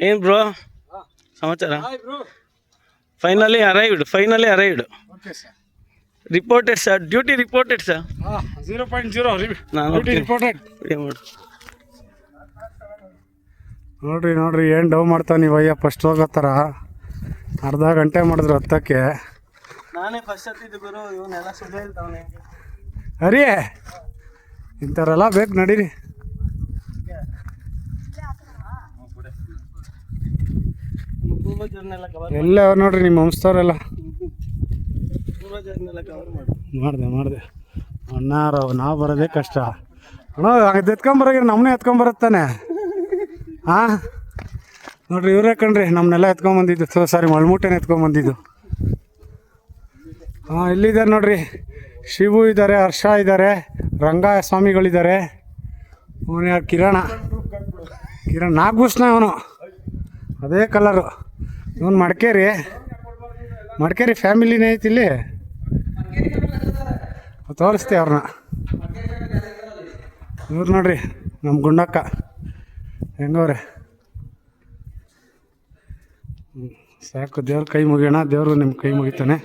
ಏನ್ ಬ್ರೋ ಸಮಾಚಾರ? Finally arrived. Reported sir, duty reported sir. 0.0 duty reported. ನೋಡ್ರಿ ಏನು ಡವ್ ಮಾಡ್ತಾನೆ ಇವಯ್ಯ. ಫಸ್ಟ್ ಹೋಗೋತ್ತಾರ ಅರ್ಧ ಗಂಟೆ ಮಾಡಿದ್ರು ಹತ್ತಕ್ಕೆ. ನಾನೇ ಫಸ್ಟ್ ಹತ್ತಿದ್ದು ಗುರು, ಇವನ್ನೆಲ್ಲ ಸುಳ್ಳು ಹೇಳ್ತಾವನೆ. ಅರಿ ಇಂಥವ್ರೆಲ್ಲ ಬೇಕು ನಡೀರಿ. ಎಲ್ಲ ನೋಡ್ರಿ ನಿಮ್ಮ ವಂಶದವರೆಲ್ಲ. ಮಾಡಿದೆ ಅಣ್ಣಾರ ನಾವು ಬರೋದೇ ಕಷ್ಟ ಅಣ್ಣ. ಅದು ಎತ್ಕೊಂಬರಾಗಿರ ನಮ್ಮನ್ನೇ ಎತ್ಕೊಂಬರತ್ತಾನೆ. ಹಾಂ ನೋಡ್ರಿ ಇವರೇ ಕಣ್ರಿ ನಮ್ಮನ್ನೆಲ್ಲ ಎತ್ಕೊಂಬಂದಿದ್ದು. ಸಾರಿ ಮಳ್ಮೂಟೆನ ಎತ್ಕೊಂಬಂದಿದ್ದು. ಹಾಂ ಇಲ್ಲಿದ್ದಾರೆ ನೋಡ್ರಿ, ಶಿವು ಇದ್ದಾರೆ, ಹರ್ಷ ಇದ್ದಾರೆ, ರಂಗ ಸ್ವಾಮಿಗಳಿದ್ದಾರೆ. ಅವನು ಯಾರು ಕಿರಣ ನಾಗಭೂಷಣ, ಅವನು ಅದೇ ಕಲರು. ಇವನು ಮಡಿಕೇರಿ ಫ್ಯಾಮಿಲಿನೇ ಐತಿ ಇಲ್ಲಿ. ತೋರಿಸ್ತೆ ಅವ್ರನ್ನ. ಇವ್ರು ನೋಡ್ರಿ ನಮ್ಮ ಗುಂಡಕ್ಕ ಹೆಂಗವ್ರೆ. ಸಾಕು, ದೇವ್ರ ಕೈ ಮುಗಿಯೋಣ. ದೇವರು ನಿಮ್ಮ ಕೈ ಮುಗಿತಾನೆ.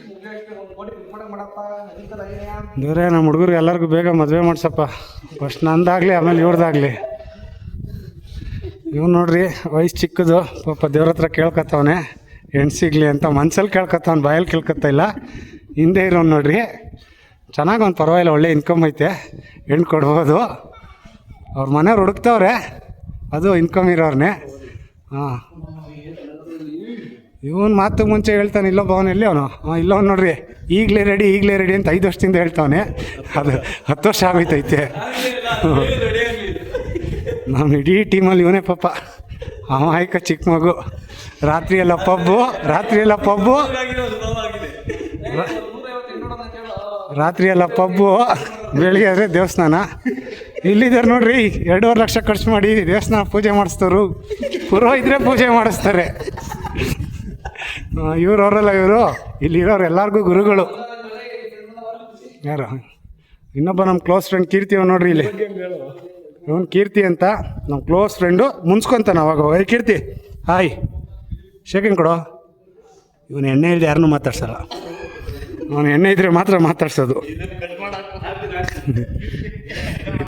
ದೇವ್ರೇ ನಮ್ಮ ಹುಡುಗರು ಎಲ್ಲರಿಗೂ ಬೇಗ ಮದುವೆ ಮಾಡ್ಸಪ್ಪ. ಫಸ್ಟ್ ನಂದಾಗಲಿ ಆಮೇಲೆ ಇವ್ರದ್ದಾಗಲಿ. ಇವ್ನು ನೋಡ್ರಿ ವಯಸ್ಸು ಚಿಕ್ಕದು, ಪಾಪ ದೇವ್ರ ಹತ್ರ ಕೇಳ್ಕೊತವನೆ ಹೆಣ್ಣು ಸಿಗಲಿ ಅಂತ. ಮನ್ಸಲ್ಲಿ ಕೇಳ್ಕೊತಾವ್ನು, ಬಾಯಲ್ಲಿ ಕೇಳ್ಕೊತಾ ಇಲ್ಲ. ಹಿಂದೆ ಇರೋನು ನೋಡ್ರಿ, ಚೆನ್ನಾಗಿ ಒಂದು ಪರವಾಗಿಲ್ಲ, ಒಳ್ಳೆ ಇನ್ಕಮ್ ಐತೆ, ಹೆಣ್ಣು ಕೊಡ್ಬೋದು. ಅವ್ರ ಮನೆಯವ್ರು ಹುಡುಕ್ತವ್ರೆ, ಅದು ಇನ್ಕಮ್ ಇರೋರ್ನೇ. ಹಾಂ ಇವನು ಮಾತು ಮುಂಚೆ ಹೇಳ್ತಾನೆ, ಇಲ್ಲೊಬ್ಬ ಅವನು ಎಲ್ಲಿ ಅವನು. ಇಲ್ಲವನು ನೋಡ್ರಿ, ಈಗಲೇ ರೆಡಿ ಅಂತ 5 ವರ್ಷದಿಂದ ಹೇಳ್ತಾವನೆ. ಅದು 10 ವರ್ಷ ಆಗೋಯ್ತೈತೆ. ನಮ್ಮ ಇಡೀ ಟೀಮಲ್ಲಿ ಇವನೇ ಪಾಪ ಅಮಾಯಕ ಚಿಕ್ಕ ಮಗು. ರಾತ್ರಿ ಎಲ್ಲ ಪಬ್ಬು, ಬೆಳಿಗ್ಗೆ ಆದರೆ ದೇವಸ್ಥಾನ. ಇಲ್ಲಿದ್ದಾರೆ ನೋಡ್ರಿ, 2.5 ಲಕ್ಷ ಖರ್ಚು ಮಾಡಿ ದೇವಸ್ಥಾನ ಪೂಜೆ ಮಾಡಿಸ್ತವ್ರು. ಪುರೋಹಿತರೆ ಪೂಜೆ ಮಾಡಿಸ್ತಾರೆ. ಅವರಲ್ಲ ಇವರು, ಇಲ್ಲಿರೋರು ಎಲ್ಲರಿಗೂ ಗುರುಗಳು. ಯಾರು ಇನ್ನೊಬ್ಬ ನಮ್ಮ ಕ್ಲೋಸ್ ಫ್ರೆಂಡ್ ಕೀರ್ತಿ ನೋಡ್ರಿ ಇಲ್ಲಿ. ಇವನು ಕೀರ್ತಿ ಅಂತ ನಮ್ಮ ಕ್ಲೋಸ್ ಫ್ರೆಂಡು. ಮುನ್ಸ್ಕೊಂತಾನೆ ಅವಾಗ, ಕೀರ್ತಿ ಹಾಯ್ ಶೇಕಿಂಗ್ ಕೊಡೋ. ಇವನು ಎಣ್ಣೆ ಇಲ್ಲದೆ ಯಾರನ್ನೂ ಮಾತಾಡ್ಸಲ್ಲ. ಅವನು ಎಣ್ಣೆ ಇದ್ರೆ ಮಾತ್ರ ಮಾತಾಡ್ಸೋದು.